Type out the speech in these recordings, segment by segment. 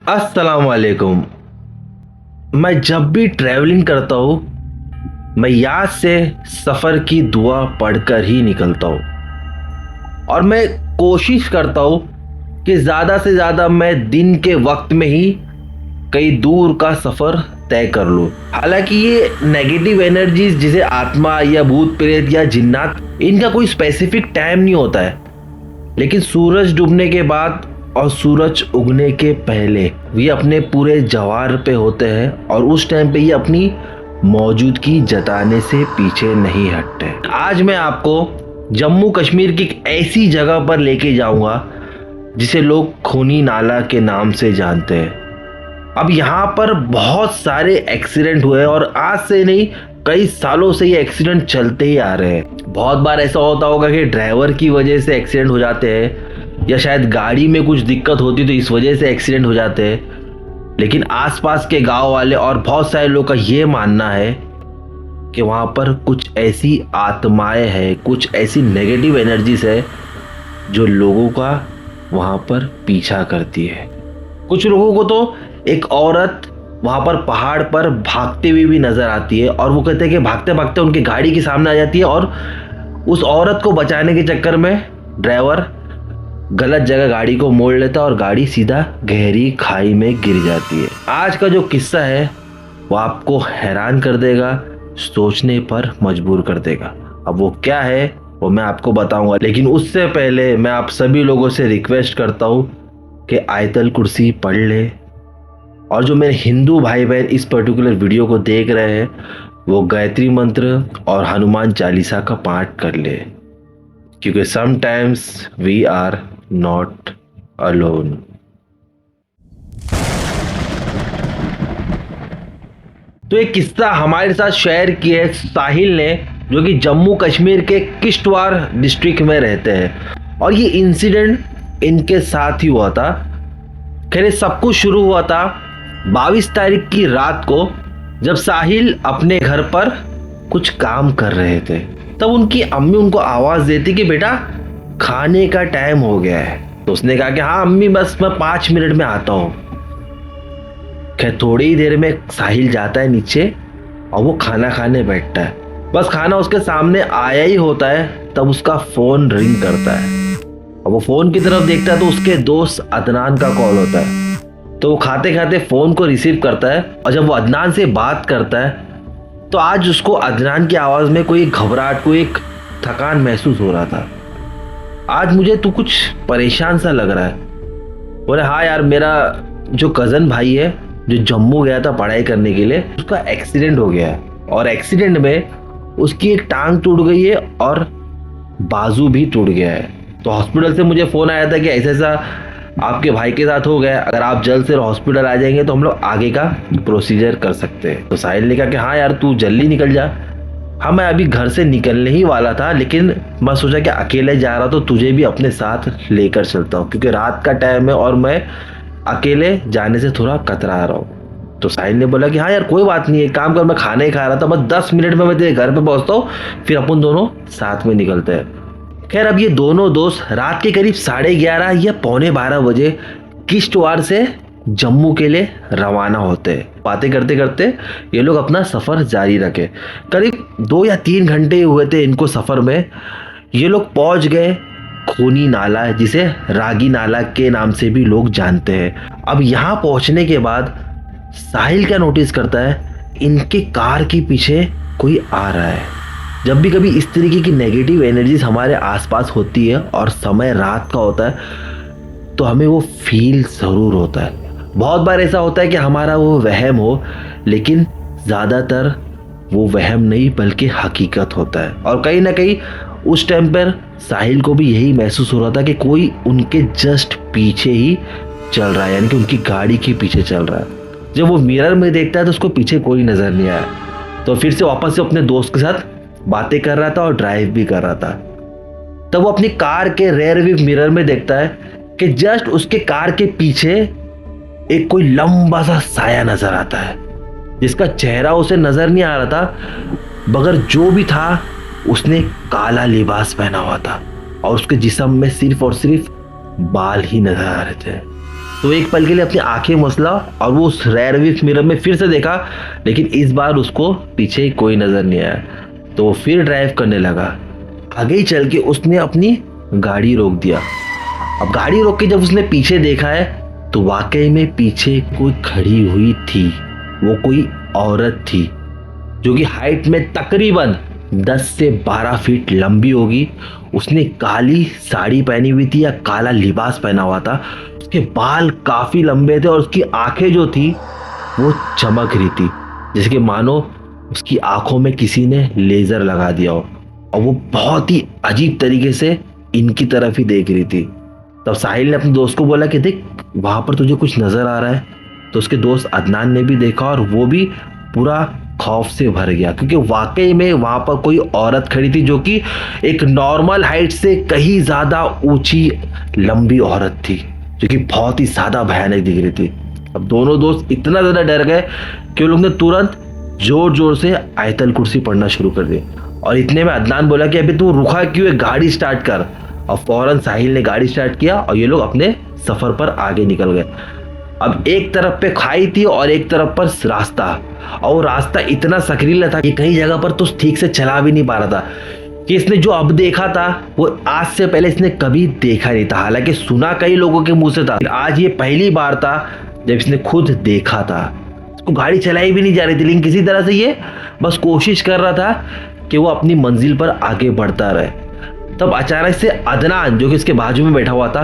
अस्सलाम वालेकुम। मैं जब भी ट्रैवलिंग करता हूँ मैं याद से सफ़र की दुआ पढ़कर ही निकलता हूँ और मैं कोशिश करता हूँ कि ज़्यादा से ज़्यादा मैं दिन के वक्त में ही कई दूर का सफ़र तय कर लूँ। हालांकि ये नेगेटिव एनर्जीज जिसे आत्मा या भूत प्रेत या जिन्नात, इनका कोई स्पेसिफिक टाइम नहीं होता है, लेकिन सूरज डूबने के बाद और सूरज उगने के पहले ये अपने पूरे जवार पे होते हैं और उस टाइम पे ये अपनी मौजूदगी जताने से पीछे नहीं हटते। आज मैं आपको जम्मू कश्मीर की एक ऐसी जगह पर लेके जाऊंगा जिसे लोग खूनी नाला के नाम से जानते हैं। अब यहाँ पर बहुत सारे एक्सीडेंट हुए और आज से नहीं कई सालों से ये एक्सीडेंट चलते ही आ रहे हैं। बहुत बार ऐसा होता होगा कि ड्राइवर की वजह से एक्सीडेंट हो जाते हैं या शायद गाड़ी में कुछ दिक्कत होती तो इस वजह से एक्सीडेंट हो जाते हैं, लेकिन आसपास के गांव वाले और बहुत सारे लोगों का ये मानना है कि वहाँ पर कुछ ऐसी आत्माएं हैं, कुछ ऐसी नेगेटिव एनर्जीज है जो लोगों का वहाँ पर पीछा करती है। कुछ लोगों को तो एक औरत वहाँ पर पहाड़ पर भागते हुए भी नजर आती है और वो कहते हैं कि भागते भागते उनकी गाड़ी के सामने आ जाती है और उस औरत को बचाने के चक्कर में ड्राइवर गलत जगह गाड़ी को मोड़ लेता है और गाड़ी सीधा गहरी खाई में गिर जाती है। आज का जो किस्सा है वो आपको हैरान कर देगा, सोचने पर मजबूर कर देगा। अब वो क्या है वो मैं आपको बताऊंगा, लेकिन उससे पहले मैं आप सभी लोगों से रिक्वेस्ट करता हूँ कि आयतल कुर्सी पढ़ ले और जो मेरे हिंदू भाई बहन इस पर्टिकुलर वीडियो को देख रहे हैं वो गायत्री मंत्र और हनुमान चालीसा का पाठ कर ले, क्योंकि sometimes we are not alone. तो एक किस्सा हमारे साथ शेयर किया है साहिल ने, जो कि जम्मू कश्मीर के किश्तवाड़ डिस्ट्रिक्ट में रहते हैं और ये इंसिडेंट इनके साथ ही हुआ था। खैर सब कुछ शुरू हुआ था 22 तारीख की रात को, जब साहिल अपने घर पर कुछ काम कर रहे थे। तब उनकी अम्मी उनको आवाज देती कि बेटा खाने का टाइम हो गया है। तो उसने कहा कि हाँ अम्मी बस मैं 5 मिनट में आता हूँ। खैर थोड़ी ही देर में साहिल जाता है नीचे और वो खाना खाने बैठता है। बस खाना उसके सामने आया ही होता है तब उसका फोन रिंग करता है और वो फोन की तरफ देखता है तो उसके दोस्त अदनान का कॉल होता है। तो वो खाते खाते फोन को रिसीव करता है और जब वो अदनान से बात करता है तो आज उसको अदनान की आवाज में कोई घबराहट, कोई एक थकान महसूस हो रहा था। आज मुझे तू कुछ परेशान सा लग रहा है। बोले हाँ यार, मेरा जो कजन भाई है जो जम्मू गया था पढ़ाई करने के लिए, उसका एक्सीडेंट हो गया है और एक्सीडेंट में उसकी एक टांग टूट गई है और बाजू भी टूट गया है। तो हॉस्पिटल से मुझे फोन आया था कि ऐसा ऐसा आपके भाई के साथ हो गया, अगर आप जल्द से हॉस्पिटल आ जाएंगे तो हम लोग आगे का प्रोसीजर कर सकते हैं। तो साहिल ने कहा कि हाँ यार तू जल्दी निकल जा। हाँ मैं अभी घर से निकलने ही वाला था, लेकिन मैं सोचा कि अकेले जा रहा तो तुझे भी अपने साथ लेकर चलता हूँ, क्योंकि रात का टाइम है और मैं अकेले जाने से थोड़ा कतरा रहा हूँ। तो साहिल ने बोला कि हाँ यार कोई बात नहीं है, काम कर, मैं खाना ही खा रहा था, बस 10 मिनट में मैं तेरे घर पे पहुँचता हूँ, फिर अपन दोनों साथ में निकलते हैं। खैर अब ये दोनों दोस्त रात के करीब 11:30 या 11:45 बजे किश्तवाड़ से जम्मू के लिए रवाना होते हैं। बातें करते करते ये लोग अपना सफ़र जारी रखे। करीब 2 या 3 घंटे हुए थे इनको सफ़र में। ये लोग पहुंच गए खूनी नाला, जिसे रागी नाला के नाम से भी लोग जानते हैं। अब यहाँ पहुंचने के बाद साहिल क्या नोटिस करता है, इनके कार के पीछे कोई आ रहा है। जब भी कभी इस तरीके की नेगेटिव एनर्जीज हमारे आसपास होती है और समय रात का होता है तो हमें वो फील ज़रूर होता है। बहुत बार ऐसा होता है कि हमारा वो वहम हो, लेकिन ज़्यादातर वो वहम नहीं बल्कि हकीकत होता है। और कहीं ना कहीं उस टाइम पर साहिल को भी यही महसूस हो रहा था कि कोई उनके जस्ट पीछे ही चल रहा है, यानी कि उनकी गाड़ी के पीछे चल रहा है। जब वो मिरर में देखता है तो उसको पीछे कोई नज़र नहीं आया, तो फिर से वापस से अपने दोस्त के साथ बातें कर रहा था और ड्राइव भी कर रहा था। तब वो अपनी कार के रेयर व्यू मिरर में देखता है कि जस्ट उसके कार के पीछे एक कोई लंबा सा साया नजर आता है, जिसका चेहरा उसे नजर नहीं आ रहा था, मगर जो भी था उसने काला लिबास पहना हुआ था और उसके जिस्म में सिर्फ और सिर्फ बाल ही नजर आ रहे थे। तो एक पल के लिए अपनी आंखें मसला और वो उस रेयर विव मिरर में फिर से देखा, लेकिन इस बार उसको पीछे कोई नजर नहीं आया। तो वो फिर ड्राइव करने लगा। आगे ही चल के उसने अपनी गाड़ी रोक दिया। अब गाड़ी रोक के जब उसने पीछे देखा है तो वाकई में पीछे कोई खड़ी हुई थी। वो कोई औरत थी जो कि हाइट में तकरीबन 10 से 12 फीट लंबी होगी। उसने काली साड़ी पहनी हुई थी या काला लिबास पहना हुआ था। उसके बाल काफी लंबे थे और उसकी आंखें जो थी वो चमक रही थी, जैसे कि मानो उसकी आंखों में किसी ने लेजर लगा दिया हो। और वो बहुत ही अजीब तरीके से इनकी तरफ ही देख रही थी। तब साहिल ने अपने दोस्त को बोला कि देख वहां पर तुझे कुछ नजर आ रहा है। तो उसके दोस्त अदनान ने भी देखा और वो भी पूरा खौफ से भर गया, क्योंकि वाकई में वहां पर कोई औरत खड़ी थी जो कि एक नॉर्मल हाइट से कहीं ज्यादा ऊंची लंबी औरत थी, जो कि बहुत ही ज्यादा भयानक दिख रही थी। अब दोनों दोस्त इतना ज्यादा डर गए कि उन लोग ने तुरंत जोर जोर से आयतल कुर्सी पढ़ना शुरू कर दी। और इतने में अदनान बोला कि अभी तू रुका क्यों है, गाड़ी स्टार्ट कर। और फौरन साहिल ने गाड़ी स्टार्ट किया और ये लोग अपने सफर पर आगे निकल गए। अब एक तरफ पे खाई थी और एक तरफ पर रास्ता, और वो रास्ता इतना सकरीला था कि कई जगह पर तो ठीक से चला भी नहीं पा रहा था। कि इसने जो अब देखा था वो आज से पहले इसने कभी देखा नहीं था। हालांकि सुना कई लोगों के मुंह से था, आज ये पहली बार था जब इसने खुद देखा था। इसको गाड़ी चलाई भी नहीं जा रही थी, लेकिन किसी तरह से ये बस कोशिश कर रहा था कि वो अपनी मंजिल पर आगे बढ़ता रहे। तब अचानक से अदनान जो कि इसके बाजू में बैठा हुआ था,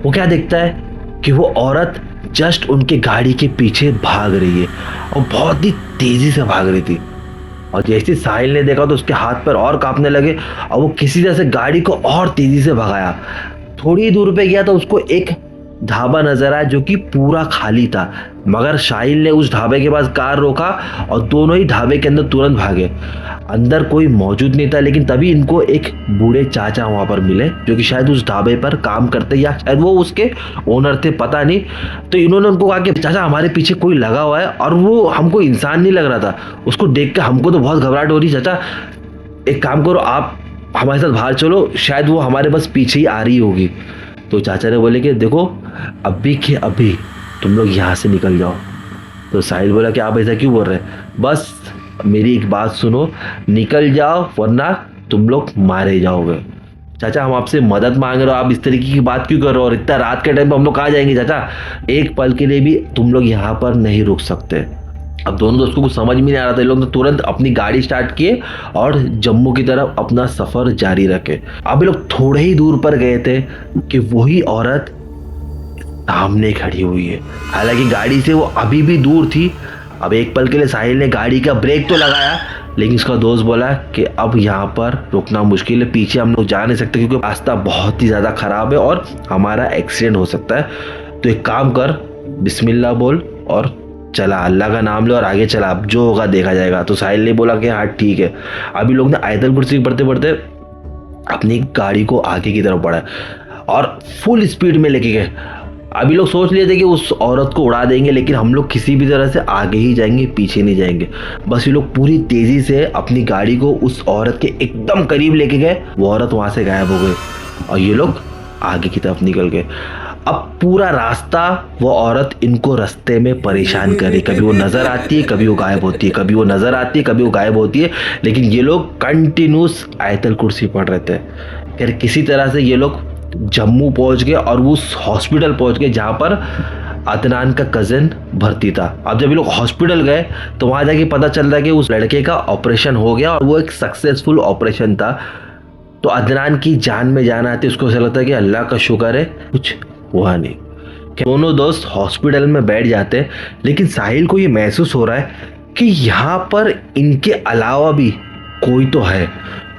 वो क्या देखता है कि वो औरत जस्ट उनके गाड़ी के पीछे भाग रही है और बहुत ही तेजी से भाग रही थी। और जैसे साहिल ने देखा तो उसके हाथ पैर और कांपने लगे और वो किसी तरह से गाड़ी को और तेजी से भगाया। थोड़ी दूर पे गया तो उसको एक ढाबा नजर आया जो कि पूरा खाली था, मगर साहिल ने उस ढाबे के पास कार रोका और दोनों ही ढाबे के अंदर तुरंत भागे। अंदर कोई मौजूद नहीं था, लेकिन तभी इनको एक बूढ़े चाचा वहां पर मिले जो कि शायद उस ढाबे पर काम करते या शायद वो उसके ओनर थे, पता नहीं। तो इन्होंने उनको कहा कि चाचा हमारे पीछे कोई लगा हुआ है और वो हमको इंसान नहीं लग रहा था, उसको देख के हमको तो बहुत घबराहट हो रही। चाचा एक काम करो, आप हमारे साथ बाहर चलो, शायद वो हमारे बस पीछे ही आ रही होगी। तो चाचा ने बोले कि देखो अभी के अभी तुम लोग यहाँ से निकल जाओ। तो साहिल बोला कि आप ऐसा क्यों बोल रहे हैं, बस मेरी एक बात सुनो, निकल जाओ वरना तुम लोग मारे जाओगे। चाचा हम आपसे मदद मांग रहे हो, आप इस तरीके की बात क्यों कर रहे हो, और इतना रात के टाइम पे हम लोग कहाँ जाएंगे चाचा, एक पल के लिए भी तुम लोग यहाँ पर नहीं रुक सकते। अब दोनों दोस्तों को समझ में नहीं आ रहा था, लोग तो तुरंत अपनी गाड़ी स्टार्ट किए और जम्मू की तरफ अपना सफर जारी रखे। अब लोग थोड़े ही दूर पर गए थे कि वही औरत सामने खड़ी हुई है। हालांकि गाड़ी से वो अभी भी दूर थी। अब एक पल के लिए साहिल ने गाड़ी का ब्रेक तो लगाया, लेकिन उसका दोस्त बोला कि अब यहाँ पर रुकना मुश्किल है, पीछे हम लोग जा नहीं सकते क्योंकि रास्ता बहुत ही ज़्यादा ख़राब है और हमारा एक्सीडेंट हो सकता है। तो एक काम कर, बिस्मिल्लाह बोल और चला, अल्लाह का नाम ले और आगे चला, अब जो होगा देखा जाएगा। तो साहिल ने बोला कि हाँ ठीक है। अभी लोग ने आयतल कुर्सी पढ़ते पढ़ते अपनी गाड़ी को आगे की तरफ बढ़ाया और फुल स्पीड में लेके गए। अभी लोग सोच लिए थे कि उस औरत को उड़ा देंगे, लेकिन हम लोग किसी भी तरह से आगे ही जाएंगे, पीछे नहीं जाएंगे। बस ये लोग पूरी तेजी से अपनी गाड़ी को उस औरत के एकदम करीब लेके गए। वो औरत वहां से गायब हो गई और ये लोग आगे की तरफ निकल गए। अब पूरा रास्ता वो औरत इनको रास्ते में परेशान करे, कभी वो नजर आती है, कभी वो गायब होती है, कभी वो नजर आती है, कभी वो गायब होती है। लेकिन ये लोग कंटिन्यूस आयतल कुर्सी पढ़ रहे थे। फिर किसी तरह से ये लोग जम्मू पहुंच गए और वो उस हॉस्पिटल पहुंच गए जहां पर अदनान का कजिन भर्ती था। अब जब ये लोग हॉस्पिटल गए तो वहां जाके पता चल रहा है कि उस लड़के का ऑपरेशन हो गया और वो एक सक्सेसफुल ऑपरेशन था। तो अदनान की जान में जान आती, उसको ऐसा लगता है कि अल्लाह का शुक्र है कुछ हुआ नहीं। दोनों दोस्त हॉस्पिटल में बैठ जाते हैं, लेकिन साहिल को ये महसूस हो रहा है कि यहाँ पर इनके अलावा भी कोई तो है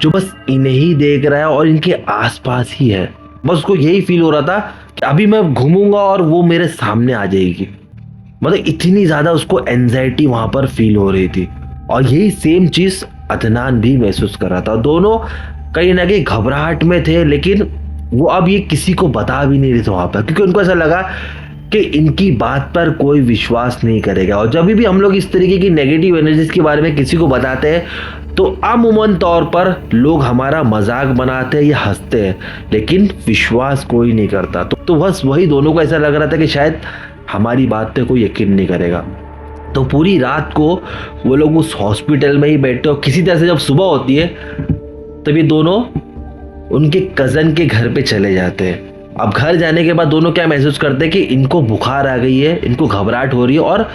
जो बस इन्हें ही देख रहा है और इनके आसपास ही है। बस उसको यही फील हो रहा था कि अभी मैं घूमूंगा और वो मेरे सामने आ जाएगी। मतलब इतनी ज्यादा उसको एंजाइटी वहां पर फील हो रही थी और यही सेम चीज अदनान भी महसूस कर रहा था। दोनों कहीं ना कहीं घबराहट में थे, लेकिन वो अब ये किसी को बता भी नहीं रहे थे वहां पर, क्योंकि उनको ऐसा लगा कि इनकी बात पर कोई विश्वास नहीं करेगा। और जब भी हम लोग इस तरीके की नेगेटिव एनर्जीज के बारे में किसी को बताते हैं तो अमूमन तौर पर लोग हमारा मजाक बनाते हैं या हंसते हैं, लेकिन विश्वास कोई नहीं करता। तो बस वही दोनों को ऐसा लग रहा था कि शायद हमारी बात पे कोई यकीन नहीं करेगा। तो पूरी रात को वो लोग उस हॉस्पिटल में ही बैठे और किसी तरह से जब सुबह होती है तब ये दोनों उनके कज़न के घर पे चले जाते हैं। अब घर जाने के बाद दोनों क्या महसूस करते हैं कि इनको बुखार आ गई है, इनको घबराहट हो रही है और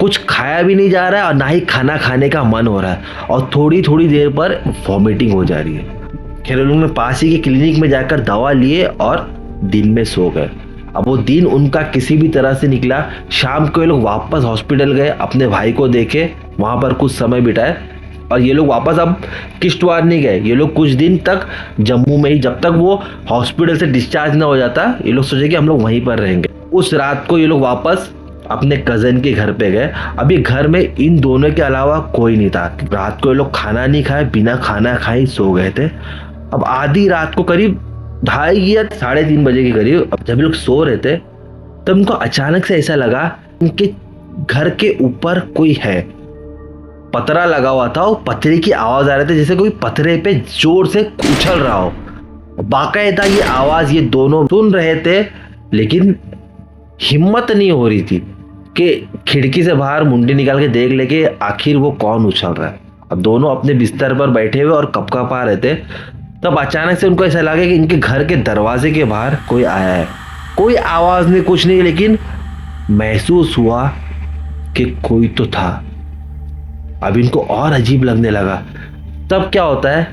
कुछ खाया भी नहीं जा रहा है और ना ही खाना खाने का मन हो रहा है और थोड़ी थोड़ी देर पर वॉमिटिंग हो जा रही है। खैर उन लोगों ने पास ही के क्लिनिक में जाकर दवा लिए और दिन में सो गए। अब वो दिन उनका किसी भी तरह से निकला। शाम को ये लोग वापस हॉस्पिटल गए, अपने भाई को देखे, वहां पर कुछ समय बिताए और ये लोग वापस अब किश्तवाड़ नहीं गए। ये लोग कुछ दिन तक जम्मू में ही, जब तक वो हॉस्पिटल से डिस्चार्ज ना हो जाता, ये लोग सोचे कि हम लोग वहीं पर रहेंगे। उस रात को ये लोग वापस अपने कजन के घर पे गए। अभी घर में इन दोनों के अलावा कोई नहीं था। रात को ये लोग खाना नहीं खाए, बिना खाना खाए सो गए थे। अब आधी रात को करीब 2:30 या 3:30 बजे के करीब अब जब ये लोग सो रहे थे तब उनको अचानक से ऐसा लगा उनके घर के ऊपर कोई है। पतरा लगा हुआ था और पतरे की आवाज आ रही थी, जैसे कोई पतरे पे जोर से उछल रहा हो। बाकायदा ये आवाज ये दोनों सुन रहे थे, लेकिन हिम्मत नहीं हो रही थी कि खिड़की से बाहर मुंडी निकाल के देख ले कि आखिर वो कौन उछल रहा है। अब दोनों अपने बिस्तर पर बैठे हुए और कपकपा रहे थे। तब अचानक से उनको ऐसा लगा कि इनके घर के दरवाजे के बाहर कोई आया है। कोई आवाज नहीं, कुछ नहीं, लेकिन महसूस हुआ कि कोई तो था। अब इनको और अजीब लगने लगा। तब क्या होता है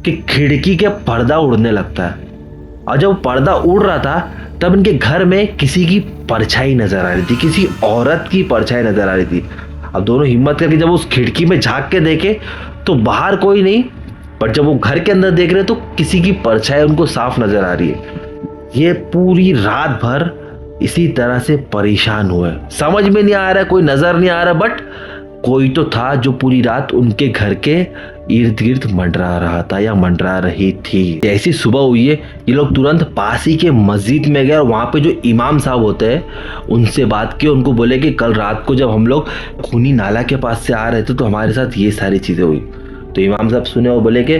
कि खिड़की के पर्दा उड़ने लगता है और जब पर्दा उड़ रहा था तब इनके घर में किसी की परछाई नजर आ रही थी, किसी औरत की परछाई नजर आ रही थी। अब दोनों हिम्मत करके जब उस खिड़की में झांक के देखे तो बाहर कोई नहीं, पर जब वो घर के अंदर देख रहे तो किसी की परछाई उनको साफ नजर आ रही है। ये पूरी रात भर इसी तरह से परेशान हुए, समझ में नहीं आ रहा, कोई नजर नहीं आ रहा, बट कोई तो था जो पूरी रात उनके घर के इर्द गिर्द मंडरा रहा था या मंडरा रही थी। जैसी सुबह हुई है ये लोग तुरंत पास ही के मस्जिद में गए और वहाँ पे जो इमाम साहब होते हैं उनसे बात की। उनको बोले कि कल रात को जब हम लोग खूनी नाला के पास से आ रहे थे तो हमारे साथ ये सारी चीज़ें हुई। तो इमाम साहब सुने और बोले कि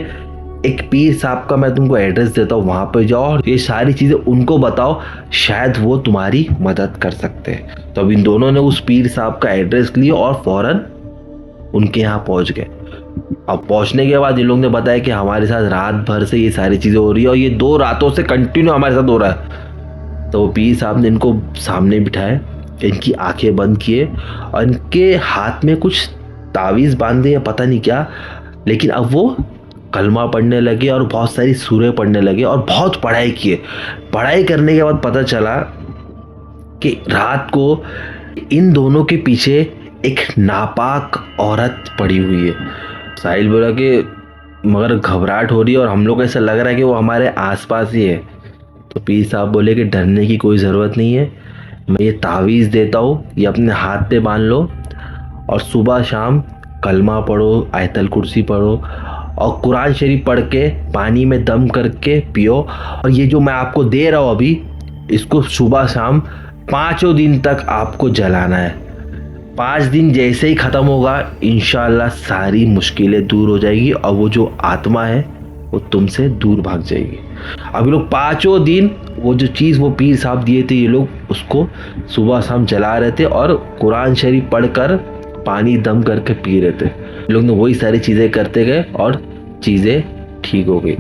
एक पीर साहब का मैं तुमको एड्रेस देता हूँ, वहाँ पे जाओ और ये सारी चीज़ें उनको बताओ, शायद वो तुम्हारी मदद कर सकते हैं। तो अब इन दोनों ने उस पीर साहब का एड्रेस लिया और फौरन उनके यहाँ पहुँच गए। अब पहुँचने के बाद इन लोग ने बताया कि हमारे साथ रात भर से ये सारी चीज़ें हो रही है और ये 2 रातों से कंटिन्यू हमारे साथ हो रहा है। तो पीर साहब ने इनको सामने बिठाए, इनकी आंखें बंद किए और इनके हाथ में कुछ तावीज़ बांधे या पता नहीं क्या, लेकिन अब वो कलमा पढ़ने लगे और बहुत सारी सूरें पढ़ने लगे और बहुत पढ़ाई किए। पढ़ाई करने के बाद पता चला कि रात को इन दोनों के पीछे एक नापाक औरत पड़ी हुई है। साहिल बोला कि मगर घबराहट हो रही है और हम लोग ऐसा लग रहा है कि वो हमारे आसपास ही है। तो पीर साहब बोले कि डरने की कोई ज़रूरत नहीं है, मैं ये तावीज़ देता हूँ, ये अपने हाथ पे बांध लो और सुबह शाम कलमा पढ़ो, आयतल कुर्सी पढ़ो और कुरान शरीफ पढ़ के पानी में दम करके पियो। और ये जो मैं आपको दे रहा हूँ अभी, इसको सुबह शाम 5 दिन तक आपको जलाना है। 5 दिन जैसे ही ख़त्म होगा इंशाल्लाह सारी मुश्किलें दूर हो जाएगी और वो जो आत्मा है वो तुमसे दूर भाग जाएगी। अब ये लोग 5 दिन वो जो चीज़ वो पीर साहब दिए थे ये लोग उसको सुबह शाम जला रहे थे और कुरान शरीफ पढ़कर पानी दम करके पी रहे थे। लोग ने वही सारी चीज़ें करते गए और चीज़ें ठीक हो गई।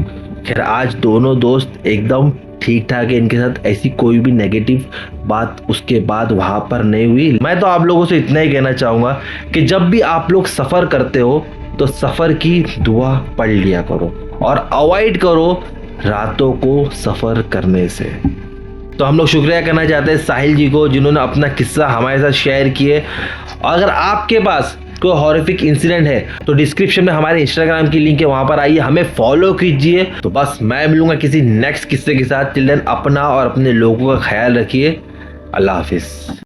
खैर आज दोनों दोस्त एकदम ठीक ठाक है, इनके साथ ऐसी कोई भी नेगेटिव बात उसके बाद वहाँ पर नहीं हुई। मैं तो आप लोगों से इतना ही कहना चाहूँगा कि जब भी आप लोग सफ़र करते हो तो सफ़र की दुआ पढ़ लिया करो और अवॉइड करो रातों को सफ़र करने से। तो हम लोग शुक्रिया करना चाहते हैं साहिल जी को जिन्होंने अपना किस्सा हमारे साथ शेयर किए। अगर आपके पास कोई हॉरिफिक इंसिडेंट है तो डिस्क्रिप्शन में हमारे इंस्टाग्राम की लिंक है, वहां पर आइए, हमें फॉलो कीजिए। तो बस मैं मिलूंगा किसी नेक्स्ट किस्से के साथ। टिल देन अपना और अपने लोगों का ख्याल रखिए। अल्लाह हाफिज।